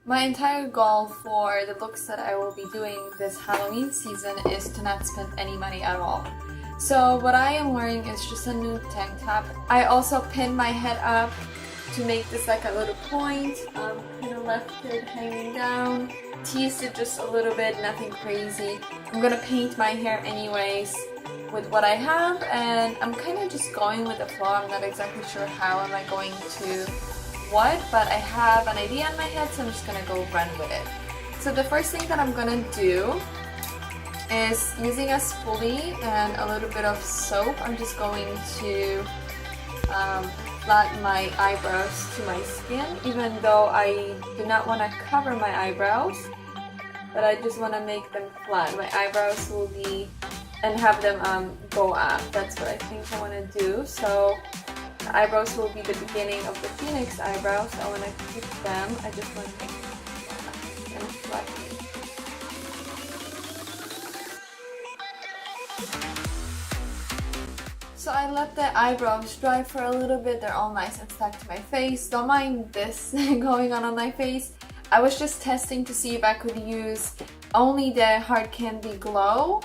My entire goal for the looks that I will be doing this Halloween season is to not spend any money at all. So what I am wearing is just a nude tank top. I also pinned my head up to make this like a little point, kind of left it hanging down, teased it just a little bit, nothing crazy. I'm gonna paint my hair anyways with what I have, and I'm kind of just going with the flow. I'm not exactly sure how am I going to what, but I have an idea in my head, so I'm just gonna go run with it. So the first thing that I'm gonna do is, using a spoolie and a little bit of soap, I'm just going to flatten my eyebrows to my skin, even though I do not want to cover my eyebrows, but I just want to make them flat. My eyebrows will be, and have them go up. That's what I think I want to do. So the eyebrows will be the beginning of the phoenix eyebrows. I want to keep them. I just want to make them flat. So I let the eyebrows dry for a little bit. They're all nice and stuck to my face. Don't mind this going on my face. I was just testing to see if I could use only the Hard Candy Glow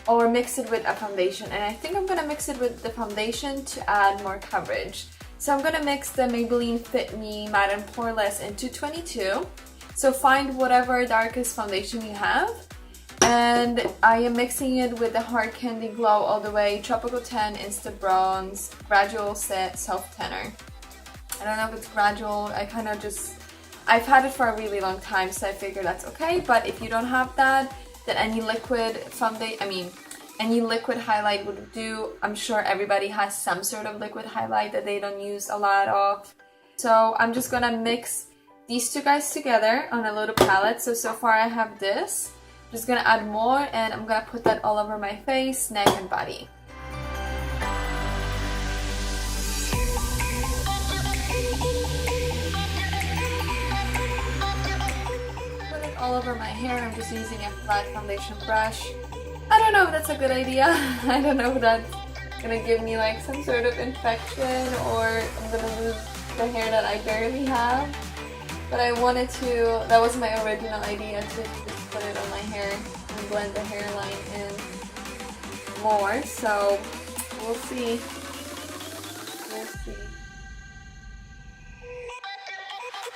or mix it with a foundation. And I think I'm gonna mix it with the foundation to add more coverage. So I'm gonna mix the Maybelline Fit Me Matte and Poreless in 222. So find whatever darkest foundation you have. And I am mixing it with the Hard Candy Glow All The Way Tropical Tan Instant Bronze Gradual Set Self Tanner. I don't know if it's gradual, I've had it for a really long time, so I figure that's okay. But if you don't have that, then any liquid any liquid highlight would do. I'm sure everybody has some sort of liquid highlight that they don't use a lot of. So I'm just gonna mix these two guys together on a little palette. So far I have this. Just gonna add more, and I'm gonna put that all over my face, neck, and body. Put it all over my hair. I'm just using a flat foundation brush. I don't know if that's a good idea. I don't know if that's gonna give me like some sort of infection, or I'm gonna lose the hair that I barely have. But I wanted to, that was my original idea, to just put it on my hair and blend the hairline in more. So we'll see. We'll see.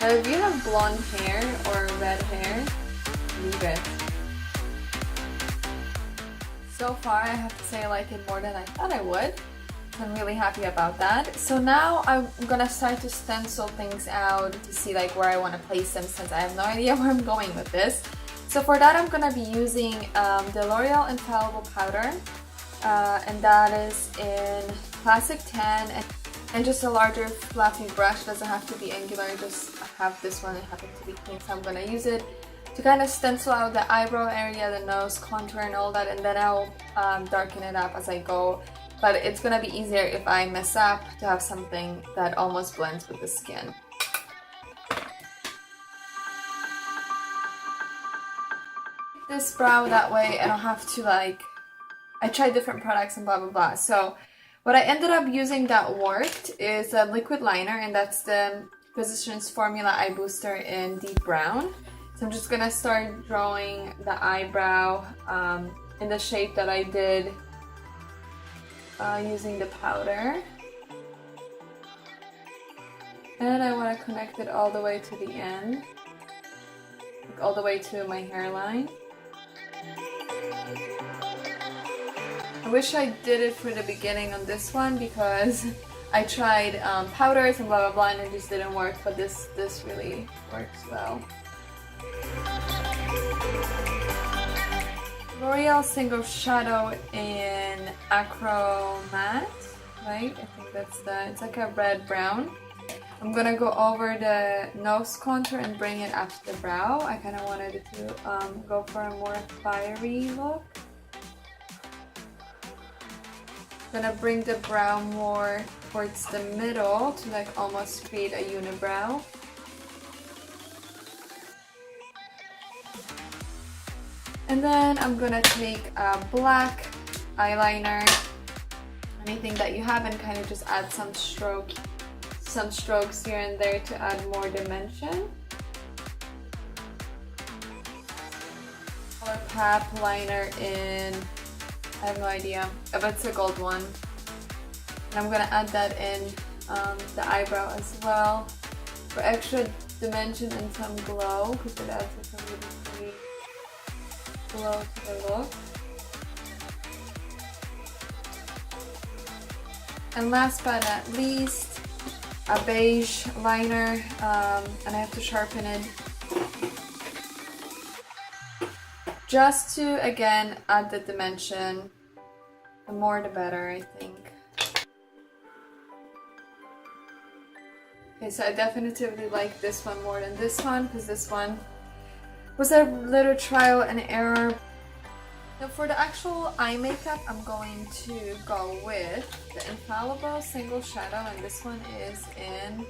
Now if you have blonde hair or red hair, leave it. So far I have to say I like it more than I thought I would. I'm really happy about that. So now I'm gonna start to stencil things out to see like where I want to place them, since I have no idea where I'm going with this. So for that I'm gonna be using the L'Oreal Infallible Powder, and that is in Classic Tan, and just a larger fluffy brush. Doesn't have to be angular, just have this one, it happens to be pink, so I'm gonna use it to kind of stencil out the eyebrow area, the nose contour and all that, and then I'll darken it up as I go. But it's gonna be easier if I mess up to have something that almost blends with the skin. This brow that way I don't have to I tried different products and blah blah blah. So what I ended up using that worked is a liquid liner, and that's the Physicians Formula Eye Booster in Deep Brown. So I'm just gonna start drawing the eyebrow in the shape that I did using the powder, and I want to connect it all the way to the end, like all the way to my hairline. I wish I did it for the beginning on this one, because I tried powders and blah blah blah and it just didn't work, but this really works well. L'Oreal Single Shadow in Acro Matte, right? I think that's it's like a red brown. I'm gonna go over the nose contour and bring it up to the brow. I kind of wanted it to go for a more fiery look. Gonna bring the brow more towards the middle to like almost create a unibrow. And then I'm gonna take a black eyeliner, anything that you have, and kind of just add some strokes here and there to add more dimension. ColourPop liner in, I have no idea, if it's a gold one. And I'm gonna add that in the eyebrow as well for extra dimension and some glow, because it adds like a really pretty glow to the look. And last but not least, a beige liner, and I have to sharpen it just to, again, add the dimension. The more the better, I think. Okay, so I definitively like this one more than this one, because this one was a little trial and error. Now for the actual eye makeup, I'm going to go with the Infallible Single Shadow, and this one is in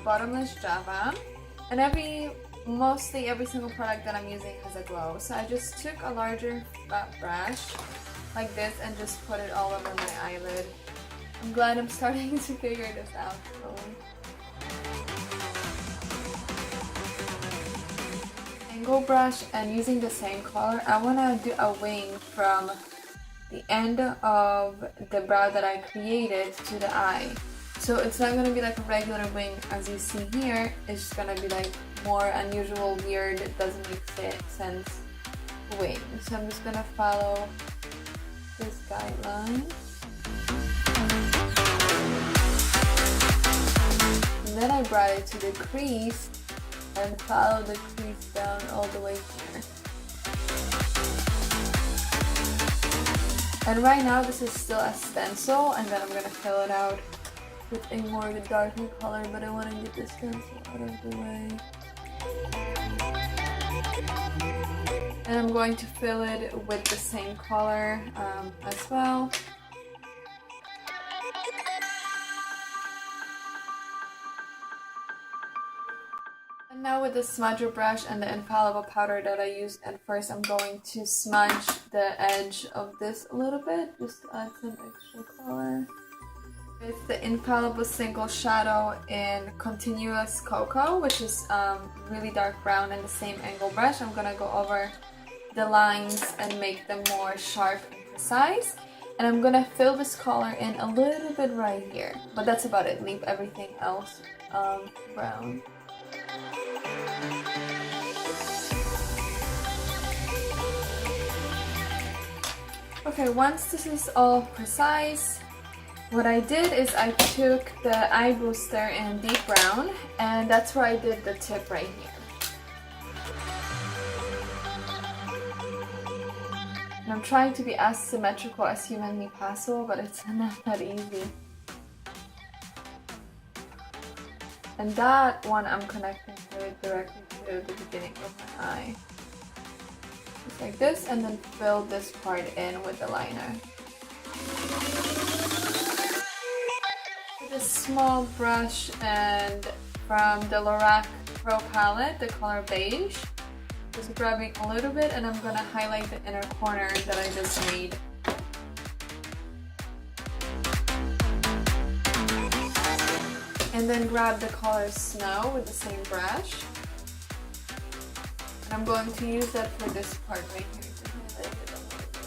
Bottomless Java. And mostly every single product that I'm using has a glow. So I just took a larger flat brush like this and just put it all over my eyelid. I'm glad I'm starting to figure this out slowly. Angle brush, and using the same color, I want to do a wing from the end of the brow that I created to the eye. So it's not going to be like a regular wing as you see here, it's just going to be like more unusual, weird, it doesn't make sense wing. So I'm just going to follow this guideline. And then I brought it to the crease and follow the crease down all the way here. And right now this is still a stencil, and then I'm gonna fill it out with a more darker color, but I want to get this stencil out of the way. And I'm going to fill it with the same color as well. And now with the smudger brush and the Infallible powder that I used at first, I'm going to smudge the edge of this a little bit, just to add some extra color. With the Infallible Single Shadow in Continuous Cocoa, which is really dark brown, and the same angle brush, I'm gonna go over the lines and make them more sharp and precise. And I'm gonna fill this color in a little bit right here, but that's about it. Leave everything else brown. Okay, once this is all precise, what I did is I took the eye booster in deep brown, and that's where I did the tip right here. And I'm trying to be as symmetrical as humanly possible, but it's not that easy. And that one I'm connecting to it directly to the beginning of my eye. Just like this, and then fill this part in with the liner. With a small brush and from the Lorac Pro palette, the color beige. Just grabbing a little bit, and I'm gonna highlight the inner corner that I just made. And then grab the color Snow with the same brush. And I'm going to use that for this part right here to highlight it a little bit.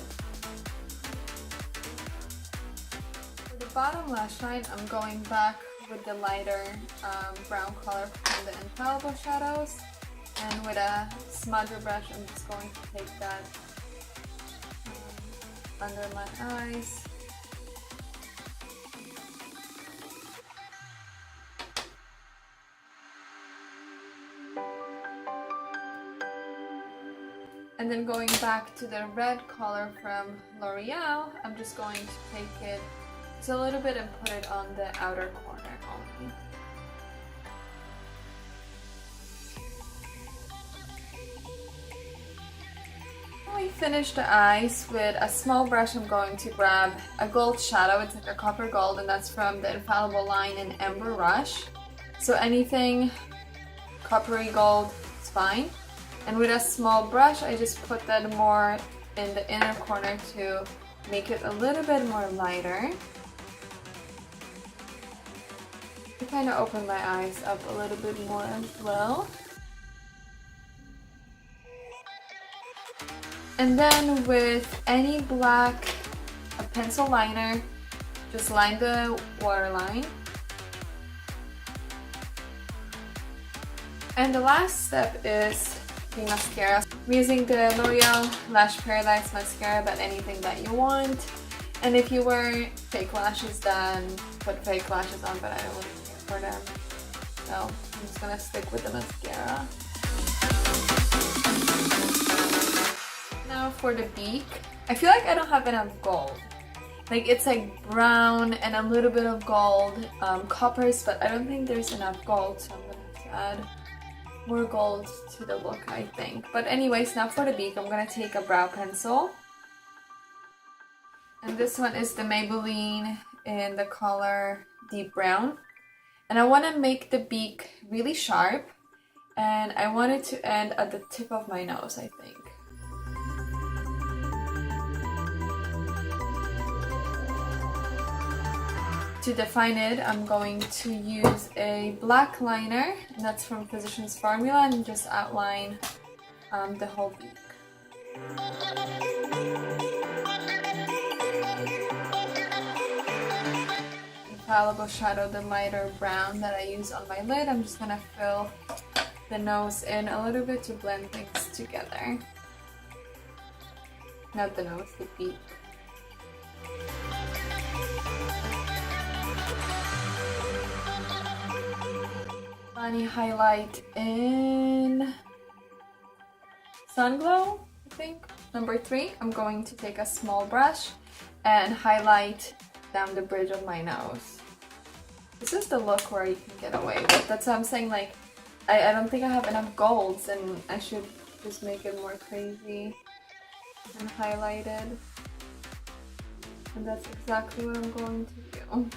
For the bottom lash line, I'm going back with the lighter brown color from the Infallible shadows. And with a smudger brush, I'm just going to take that under my eyes. And then going back to the red color from L'Oreal, I'm just going to take it just a little bit and put it on the outer corner only. When we finish the eyes, with a small brush I'm going to grab a gold shadow. It's like a copper gold, and that's from the Infallible line in Amber Rush. So anything coppery gold is fine. And with a small brush, I just put that more in the inner corner to make it a little bit more lighter. To kind of open my eyes up a little bit more as well. And then with any black pencil liner, just line the waterline. And the last step is the mascara. I'm using the L'Oreal Lash Paradise Mascara, but anything that you want. And if you wear fake lashes, then put fake lashes on, but I don't really care for them. So I'm just gonna stick with the mascara. Now for the beak. I feel like I don't have enough gold. Like it's like brown and a little bit of gold, coppers, but I don't think there's enough gold, so I'm gonna have to add more gold to the look, I think. But anyways, now for the beak, I'm gonna take a brow pencil. And this one is the Maybelline in the color Deep Brown. And I want to make the beak really sharp. And I want it to end at the tip of my nose, I think. To define it, I'm going to use a black liner, and that's from Physicians Formula, and just outline the whole beak. Infallible shadow, the lighter brown that I use on my lid. I'm just gonna fill the nose in a little bit to blend things together. Not the nose, the beak. Funny highlight in Sun Glow, I think. Number 3, I'm going to take a small brush and highlight down the bridge of my nose. This is the look where you can get away with. That's what I'm saying, like, I don't think I have enough golds and I should just make it more crazy and highlighted. And that's exactly what I'm going to do.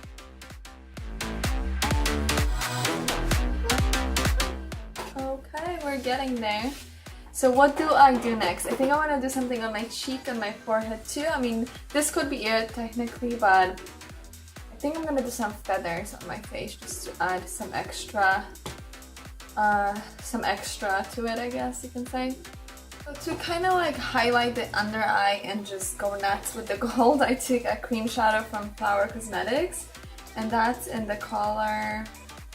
Okay, we're getting there. So what do I do next? I think I want to do something on my cheek and my forehead too. I mean, this could be it technically, but I think I'm gonna do some feathers on my face just to add some extra to it, I guess you can say. So to kind of like highlight the under eye and just go nuts with the gold, I took a cream shadow from Flower Cosmetics, and that's in the color,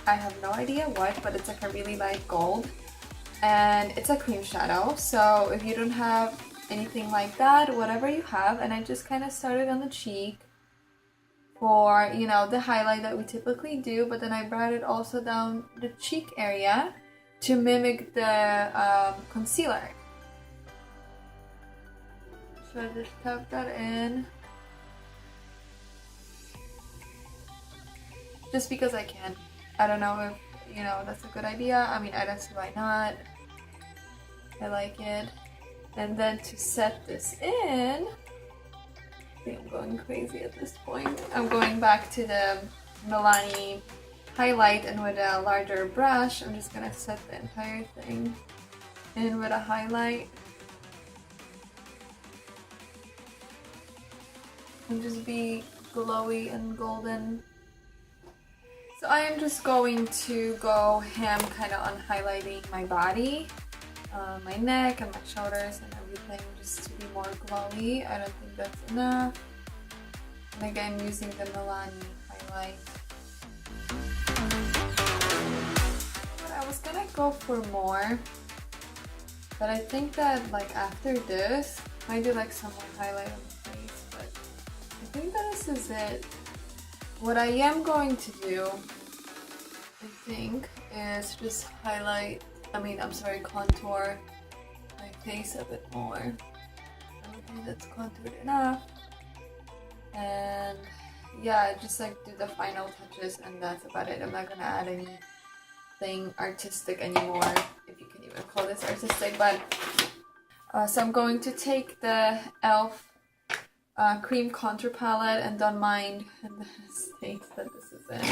I have no idea what, but it's like a really light gold. And it's a cream shadow, so if you don't have anything like that, whatever you have, and I just kind of started on the cheek for, you know, the highlight that we typically do, but then I brought it also down the cheek area to mimic the concealer. So I just tap that in. Just because I can. I don't know if, you know, that's a good idea. I mean, I don't see why not. I like it. And then to set this in, I think I'm going crazy at this point. I'm going back to the Milani highlight, and with a larger brush, I'm just gonna set the entire thing in with a highlight. And just be glowy and golden. So I am just going to go ham kind of on highlighting my body, my neck and my shoulders and everything, just to be more glowy. I don't think that's enough. And again, using the Milani highlight. But I was gonna go for more, but I think that like after this, I might do like some more highlight on the face, but I think that this is it. What I am going to do, I think, is just highlight, contour my face a bit more. I don't think that's contoured enough. And yeah, just like do the final touches, and that's about it. I'm not gonna add anything artistic anymore, if you can even call this artistic, but so I'm going to take the e.l.f. Cream contour palette, and don't mind the state that this is in.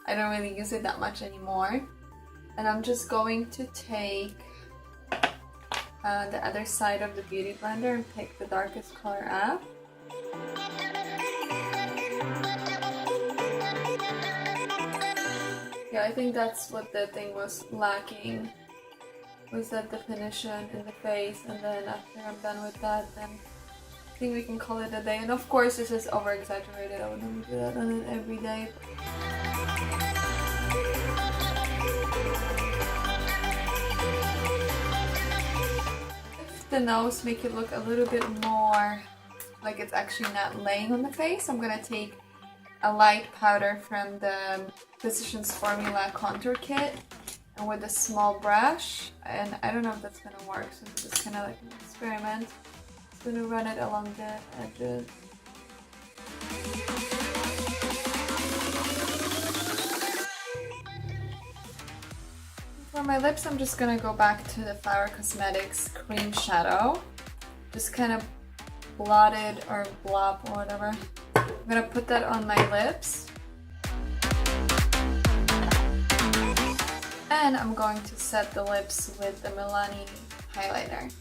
I don't really use it that much anymore. And I'm just going to take the other side of the Beauty Blender and pick the darkest color up. Yeah, I think that's what the thing was lacking. with that definition in the face, and then after I'm done with that, then I think we can call it a day. And of course this is over exaggerated, I would never do that on it every day. The nose, make it look a little bit more like it's actually not laying on the face. I'm gonna take a light powder from the Physicians Formula contour kit, and with a small brush, and I don't know if that's gonna work, so it's just kind of like an experiment. I'm gonna run it along the edges. For my lips, I'm just gonna go back to the Flower Cosmetics cream shadow. Just kind of blot it or blob or whatever. I'm gonna put that on my lips. And I'm going to set the lips with the Milani highlighter.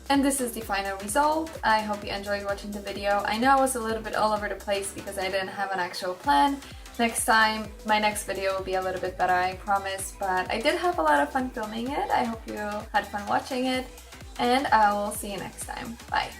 And this is the final result. I hope you enjoyed watching the video. I know I was a little bit all over the place because I didn't have an actual plan. Next time, my next video will be a little bit better, I promise. But I did have a lot of fun filming it. I hope you had fun watching it. And I will see you next time. Bye.